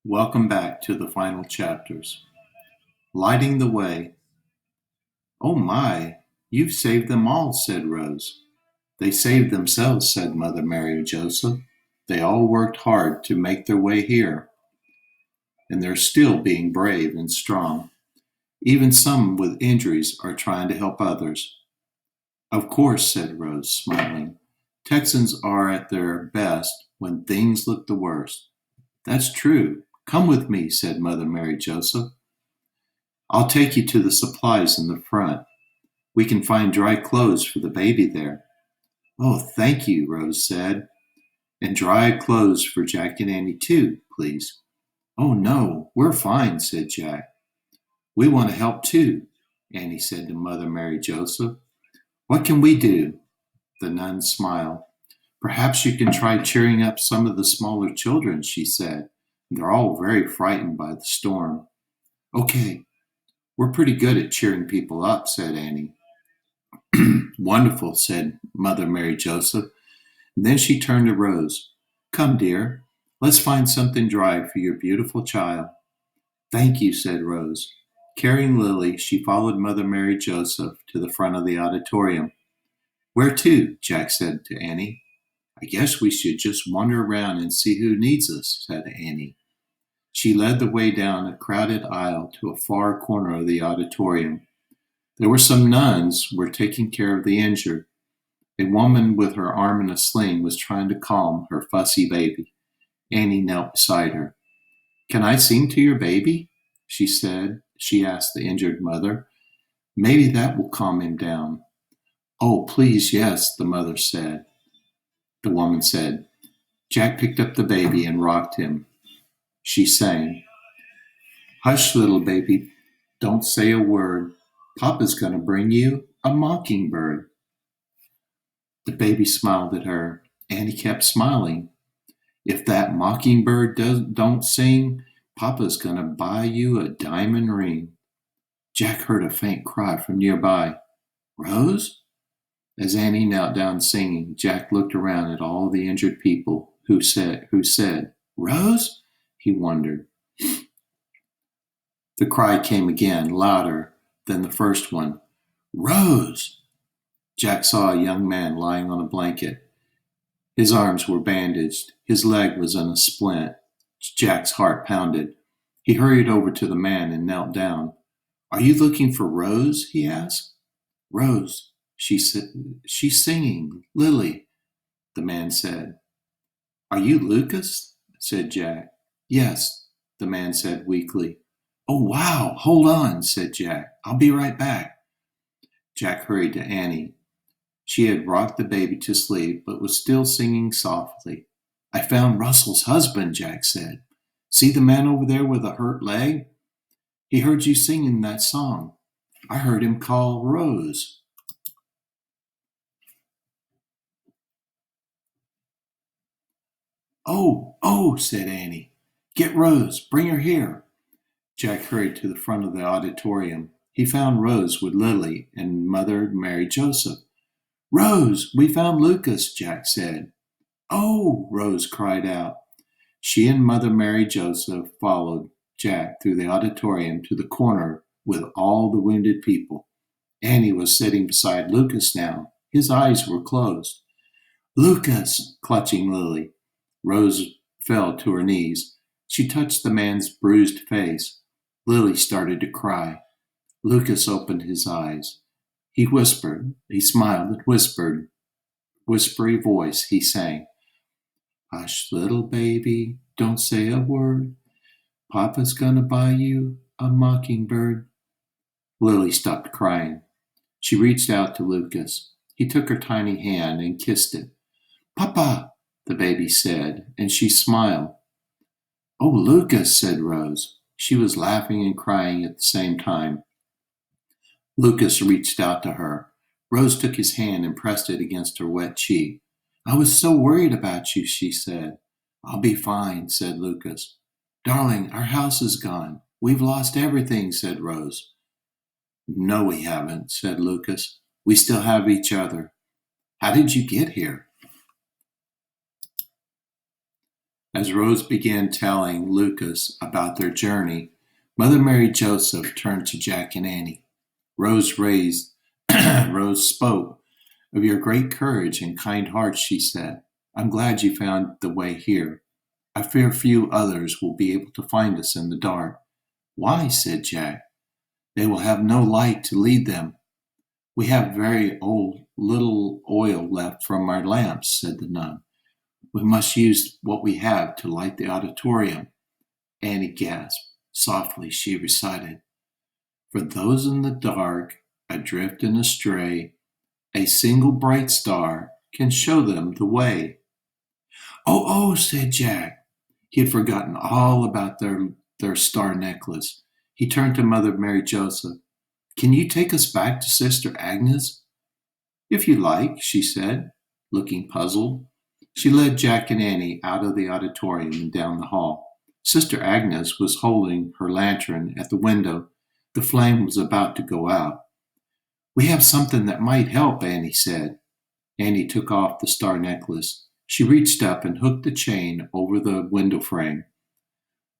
Welcome back to the final chapters. Lighting the way. Oh my, you've saved them all, said Rose. They saved themselves, said Mother Mary Joseph. They all worked hard to make their way here, and they're still being brave and strong. Even some with injuries are trying to help others. Of course, said Rose, smiling. Texans are at their best when things look the worst. That's true. Come with me, said Mother Mary Joseph. I'll take you to the supplies in the front. We can find dry clothes for the baby there. Oh, thank you, Rose said. And dry clothes for Jack and Annie too, please. Oh, no, we're fine, said Jack. We want to help too, Annie said to Mother Mary Joseph. What can we do? The nun smiled. Perhaps you can try cheering up some of the smaller children, she said. They're all very frightened by the storm. Okay, we're pretty good at cheering people up, said Annie. Wonderful, said Mother Mary Joseph. And then she turned to Rose. Come, dear, let's find something dry for your beautiful child. Thank you, said Rose. Carrying Lily, she followed Mother Mary Joseph to the front of the auditorium. Where to? Jack said to Annie. I guess we should just wander around and see who needs us, said Annie. She led the way down a crowded aisle to a far corner of the auditorium. There were some nuns who were taking care of the injured. A woman with her arm in a sling was trying to calm her fussy baby. Annie knelt beside her. Can I sing to your baby? She said. She asked the injured mother. Maybe that will calm him down. Oh, please, yes, the mother said. The woman said. Jack picked up the baby and rocked him. She sang. Hush, little baby, don't say a word. Papa's going to bring you a mockingbird. The baby smiled at her. Annie kept smiling. If that mockingbird don't sing, Papa's going to buy you a diamond ring. Jack heard a faint cry from nearby. Rose? As Annie knelt down singing, Jack looked around at all the injured people who said, Rose? He wondered. The cry came again, louder than the first one. Rose! Jack saw a young man lying on a blanket. His arms were bandaged. His leg was in a splint. Jack's heart pounded. He hurried over to the man and knelt down. Are you looking for Rose? He asked. Rose, she said. She's singing. Lily, the man said. Are you Lucas? Said Jack. Yes, the man said weakly. Oh, wow, hold on, said Jack. I'll be right back. Jack hurried to Annie. She had rocked the baby to sleep, but was still singing softly. I found Russell's husband, Jack said. See the man over there with a hurt leg? He heard you singing that song. I heard him call Rose. Oh, said Annie. Get Rose, bring her here. Jack hurried to the front of the auditorium. He found Rose with Lily and Mother Mary Joseph. Rose, we found Lucas, Jack said. Oh, Rose cried out. She and Mother Mary Joseph followed Jack through the auditorium to the corner with all the wounded people. Annie was sitting beside Lucas now. His eyes were closed. Lucas, clutching Lily. Rose fell to her knees. She touched the man's bruised face. Lily started to cry. Lucas opened his eyes. He smiled and whispered. Whispery voice, he sang. Hush, little baby, don't say a word. Papa's gonna buy you a mockingbird. Lily stopped crying. She reached out to Lucas. He took her tiny hand and kissed it. Papa, the baby said, and she smiled. Oh, Lucas, said Rose. She was laughing and crying at the same time. Lucas reached out to her. Rose took his hand and pressed it against her wet cheek. I was so worried about you, she said. I'll be fine, said Lucas. Darling, our house is gone. We've lost everything, said Rose. No, we haven't, said Lucas. We still have each other. How did you get here? As Rose began telling Lucas about their journey, Mother Mary Joseph turned to Jack and Annie. Rose spoke of your great courage and kind heart, she said. I'm glad you found the way here. I fear few others will be able to find us in the dark. Why? Said Jack. They will have no light to lead them. We have very little oil left from our lamps, said the nun. We must use what we have to light the auditorium. Annie gasped. Softly she recited, for those in the dark, adrift and astray, a single bright star can show them the way. Oh, said Jack. He had forgotten all about their star necklace. He turned to Mother Mary Joseph. Can you take us back to Sister Agnes? If you like, she said, looking puzzled. She led Jack and Annie out of the auditorium and down the hall. Sister Agnes was holding her lantern at the window. The flame was about to go out. We have something that might help, Annie said. Annie took off the star necklace. She reached up and hooked the chain over the window frame.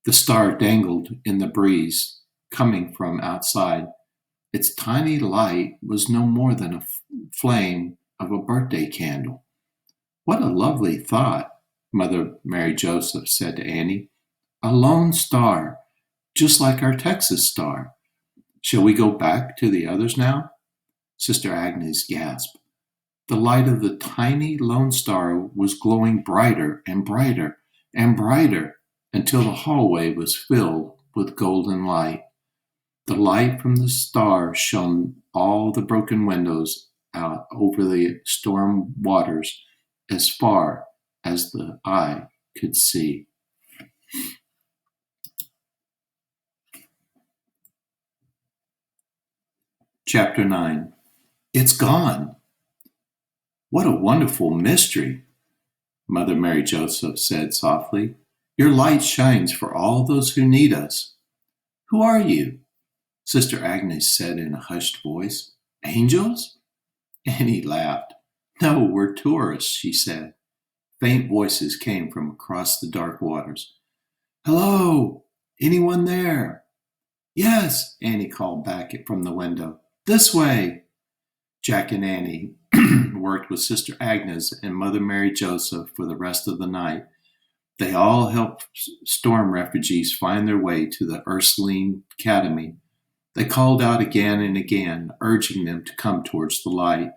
The star dangled in the breeze, coming from outside. Its tiny light was no more than a flame of a birthday candle. What a lovely thought, Mother Mary Joseph said to Annie. A lone star, just like our Texas star. Shall we go back to the others now? Sister Agnes gasped. The light of the tiny lone star was glowing brighter and brighter and brighter until the hallway was filled with golden light. The light from the star shone all the broken windows out over the storm waters as far as the eye could see. Chapter 9. It's gone. What a wonderful mystery, Mother Mary Joseph said softly. Your light shines for all those who need us. Who are you? Sister Agnes said in a hushed voice. Angels? Annie laughed. No, we're tourists, she said. Faint voices came from across the dark waters. Hello? Anyone there? Yes, Annie called back from the window. This way. Jack and Annie worked with Sister Agnes and Mother Mary Joseph for the rest of the night. They all helped storm refugees find their way to the Ursuline Academy. They called out again and again, urging them to come towards the light.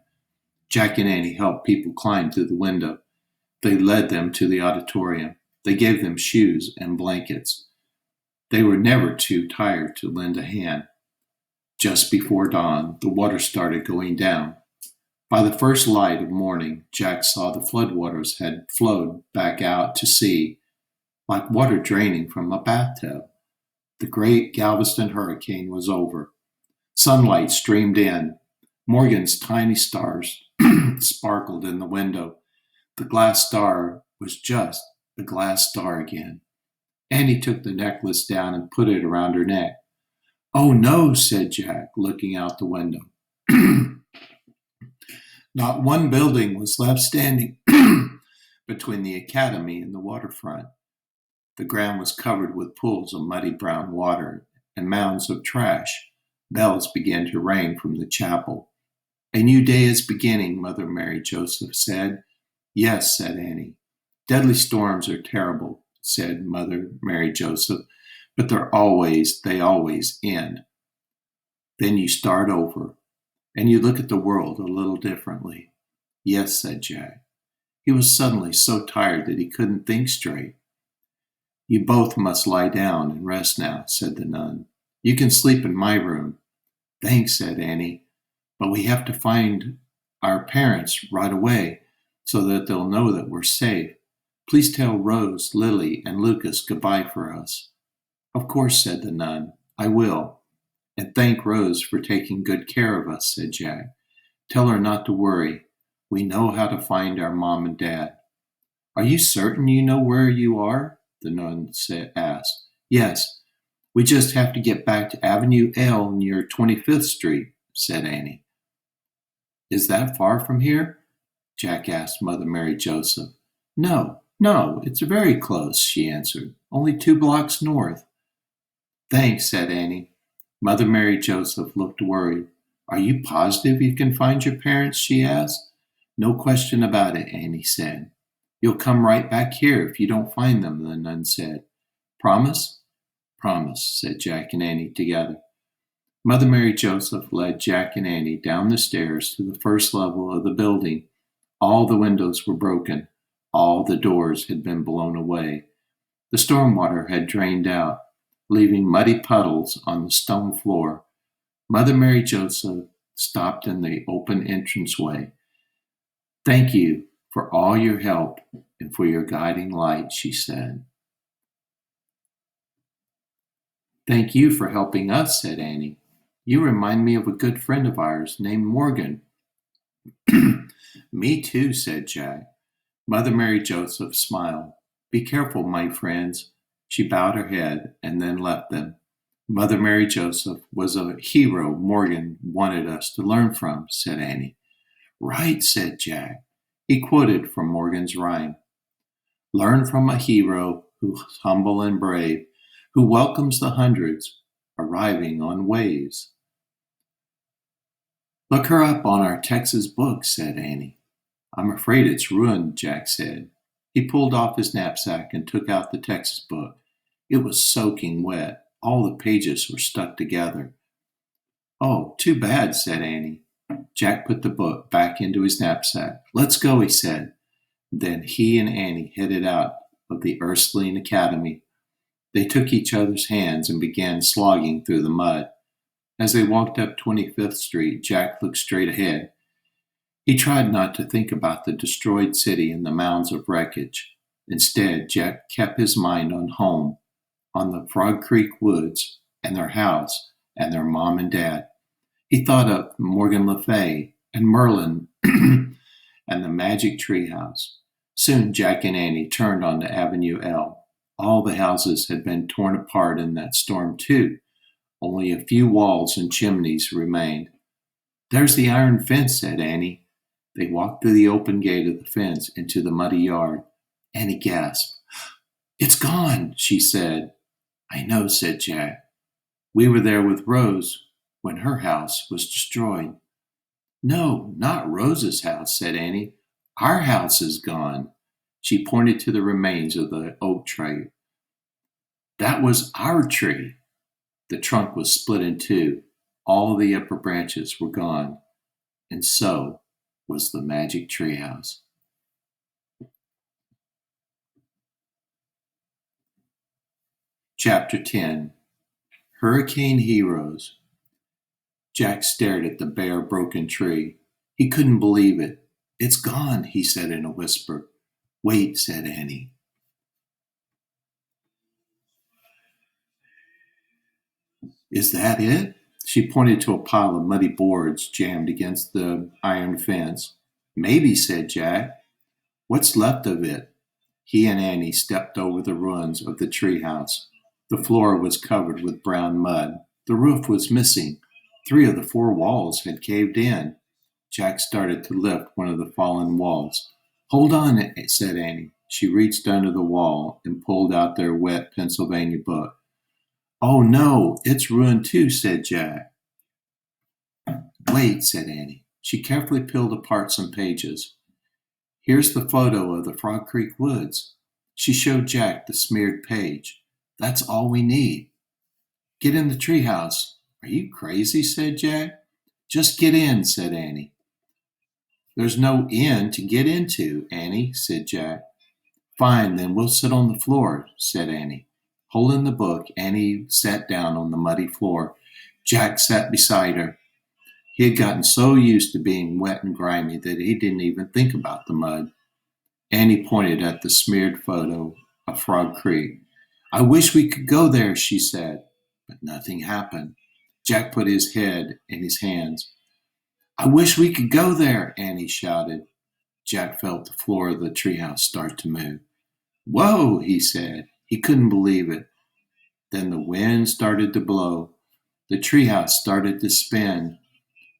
Jack and Annie helped people climb through the window. They led them to the auditorium. They gave them shoes and blankets. They were never too tired to lend a hand. Just before dawn, the water started going down. By the first light of morning, Jack saw the floodwaters had flowed back out to sea, like water draining from a bathtub. The great Galveston hurricane was over. Sunlight streamed in. Morgan's tiny stars sparkled in the window. The glass star was just a glass star again. Annie took the necklace down and put it around her neck. Oh no, said Jack, looking out the window. Not one building was left standing between the academy and the waterfront. The ground was covered with pools of muddy brown water and mounds of trash. Bells began to ring from the chapel. A new day is beginning, Mother Mary Joseph said. Yes, said Annie. Deadly storms are terrible, said Mother Mary Joseph, but they always end. Then you start over, and you look at the world a little differently. Yes, said Jack. He was suddenly so tired that he couldn't think straight. You both must lie down and rest now, said the nun. You can sleep in my room. Thanks, said Annie, but we have to find our parents right away so that they'll know that we're safe. Please tell Rose, Lily, and Lucas goodbye for us. Of course, said the nun. I will. And thank Rose for taking good care of us, said Jack. Tell her not to worry. We know how to find our mom and dad. Are you certain you know where you are? The nun asked. Yes. We just have to get back to Avenue L near 25th Street, said Annie. Is that far from here? Jack asked Mother Mary Joseph. No, No, it's very close, she answered. Only 2 blocks north. Thanks, said Annie. Mother Mary Joseph looked worried. Are you positive you can find your parents? She asked. No question about it, Annie said. You'll come right back here if you don't find them, the nun said. Promise? Promise, said Jack and Annie together. Mother Mary Joseph led Jack and Annie down the stairs to the first level of the building. All the windows were broken. All the doors had been blown away. The storm water had drained out, leaving muddy puddles on the stone floor. Mother Mary Joseph stopped in the open entranceway. Thank you for all your help and for your guiding light, she said. Thank you for helping us, said Annie. You remind me of a good friend of ours named Morgan. Me too, said Jack. Mother Mary Joseph smiled. Be careful, my friends. She bowed her head and then left them. Mother Mary Joseph was a hero Morgan wanted us to learn from, said Annie. Right, said Jack. He quoted from Morgan's rhyme. Learn from a hero who's humble and brave, who welcomes the hundreds arriving on waves. Look her up on our Texas book, said Annie. I'm afraid it's ruined, Jack said. He pulled off his knapsack and took out the Texas book. It was soaking wet. All the pages were stuck together. Oh, too bad, said Annie. Jack put the book back into his knapsack. Let's go, he said. Then he and Annie headed out of the Ursuline Academy. They took each other's hands and began slogging through the mud. As they walked up 25th Street, Jack looked straight ahead. He tried not to think about the destroyed city and the mounds of wreckage. Instead, Jack kept his mind on home, on the Frog Creek woods and their house and their mom and dad. He thought of Morgan Le Fay and Merlin and the magic treehouse. Soon Jack and Annie turned onto Avenue L. All the houses had been torn apart in that storm, too. Only a few walls and chimneys remained. There's the iron fence, said Annie. They walked through the open gate of the fence into the muddy yard. Annie gasped. It's gone, she said. I know, said Jack. We were there with Rose when her house was destroyed. No, not Rose's house, said Annie. Our house is gone. She pointed to the remains of the oak tree. That was our tree. The trunk was split in two. All the upper branches were gone. And so was the magic treehouse. Chapter 10. Hurricane Heroes. Jack stared at the bare, broken tree. He couldn't believe it. It's gone, he said in a whisper. Wait, said Annie. Is that it? She pointed to a pile of muddy boards jammed against the iron fence. Maybe, said Jack. What's left of it? He and Annie stepped over the ruins of the treehouse. The floor was covered with brown mud. The roof was missing. 3 of the 4 walls had caved in. Jack started to lift one of the fallen walls. Hold on, said Annie. She reached under the wall and pulled out their wet Pennsylvania book. Oh no, it's ruined too, said Jack. Wait, said Annie. She carefully peeled apart some pages. Here's the photo of the Frog Creek woods. She showed Jack the smeared page. That's all we need. Get in the treehouse. Are you crazy? Said Jack. Just get in, said Annie. There's no inn to get into, Annie, said Jack. Fine, then we'll sit on the floor, said Annie. Holding the book, Annie sat down on the muddy floor. Jack sat beside her. He had gotten so used to being wet and grimy that he didn't even think about the mud. Annie pointed at the smeared photo of Frog Creek. I wish we could go there, she said, but nothing happened. Jack put his head in his hands. I wish we could go there, Annie shouted. Jack felt the floor of the treehouse start to move. Whoa, he said. He couldn't believe it. Then the wind started to blow. The treehouse started to spin.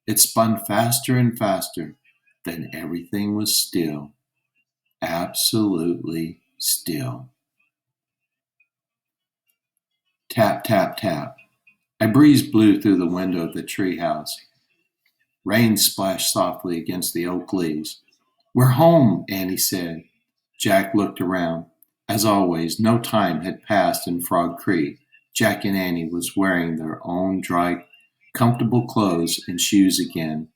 It spun faster and faster. Then everything was still. Absolutely Still. Tap, tap, tap. A breeze blew through the window of the treehouse. Rain splashed softly against the oak leaves. We're home, Annie said. Jack looked around. As always, no time had passed in Frog Creek. Jack and Annie was wearing their own dry, comfortable clothes and shoes again.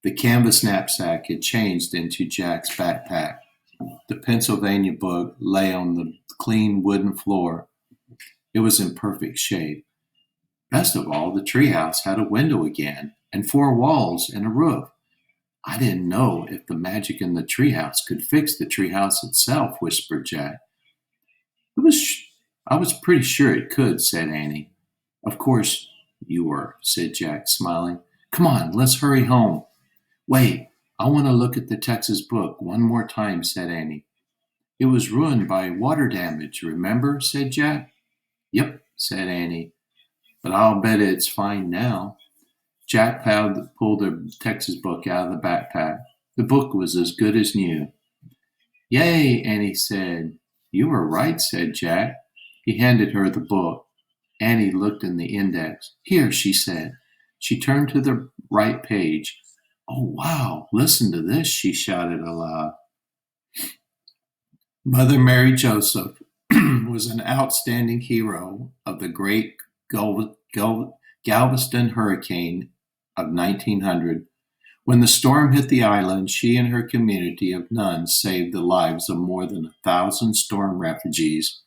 The canvas knapsack had changed into Jack's backpack. The Pennsylvania book lay on the clean wooden floor. It was in perfect shape. Best of all, the treehouse had a window again, and four walls and a roof. I didn't know if the magic in the treehouse could fix the treehouse itself, whispered Jack. It was, I was pretty sure it could, said Annie. Of course you were, said Jack, smiling. Come on, let's hurry home. Wait, I want to look at the Texas book one more time, said Annie. It was ruined by water damage, remember? Said Jack. Yep, said Annie, but I'll bet it's fine now. Jack pulled the Texas book out of the backpack. The book was as good as new. Yay, Annie said. You were right, said Jack. He handed her the book. Annie looked in the index. Here, she said. She turned to the right page. Oh, wow, listen to this, she shouted aloud. Mother Mary Joseph was an outstanding hero of the great Galveston hurricane of 1900. When the storm hit the island, she and her community of nuns saved the lives of more than 1,000 storm refugees.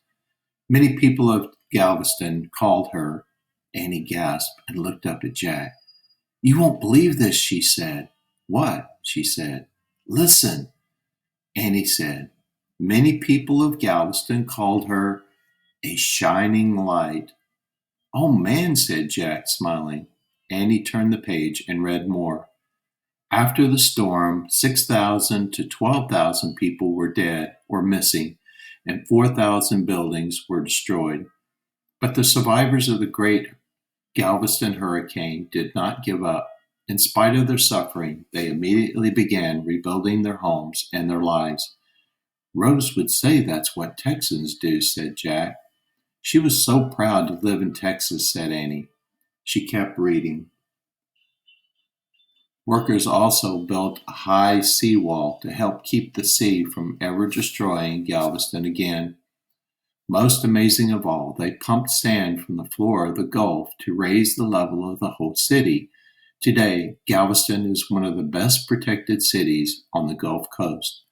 Many people of Galveston called her. Annie gasped and looked up at Jack. You won't believe this, she said. What? She said. Listen, Annie said. Many people of Galveston called her a shining light. Oh, man, said Jack, smiling. Annie turned the page and read more. After the storm, 6,000 to 12,000 people were dead or missing, and 4,000 buildings were destroyed. But the survivors of the great Galveston hurricane did not give up. In spite of their suffering, they immediately began rebuilding their homes and their lives. Rose would say that's what Texans do, said Jack. She was so proud to live in Texas, said Annie. She kept reading. Workers also built a high seawall to help keep the sea from ever destroying Galveston again. Most amazing of all, they pumped sand from the floor of the Gulf to raise the level of the whole city. Today, Galveston is one of the best protected cities on the Gulf Coast.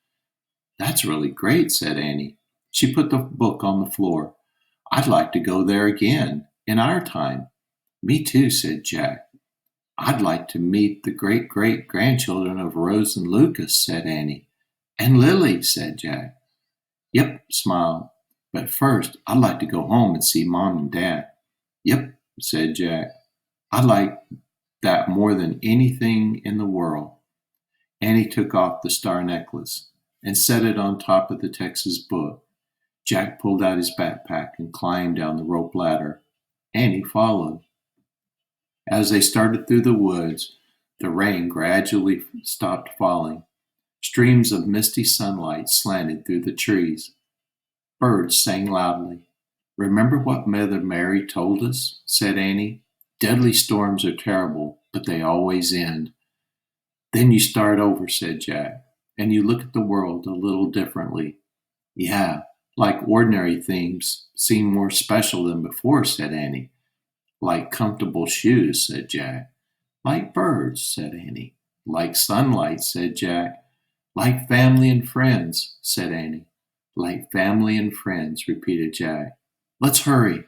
That's really great, said Annie. She put the book on the floor. I'd like to go there again, in our time. Me too, said Jack. I'd like to meet the great-great-grandchildren of Rose and Lucas, said Annie. And Lily, said Jack. Yep, smiled. But first, I'd like to go home and see Mom and Dad. Yep, said Jack. I'd like that more than anything in the world. Annie took off the star necklace and set it on top of the Texas book. Jack pulled out his backpack and climbed down the rope ladder. Annie followed. As they started through the woods, the rain gradually stopped falling. Streams of misty sunlight slanted through the trees. Birds sang loudly. Remember what Mother Mary told us, said Annie. Deadly storms are terrible, but they always end. Then you start over, said Jack, and you look at the world a little differently. Yeah, like ordinary things seem more special than before, said Annie. Like comfortable shoes, said Jack. Like birds, said Annie. Like sunlight, said Jack. Like family and friends, said Annie. Like family and friends, repeated Jack. Let's hurry.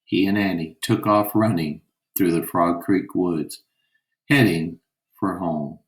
He and Annie took off running through the Frog Creek woods, heading for home.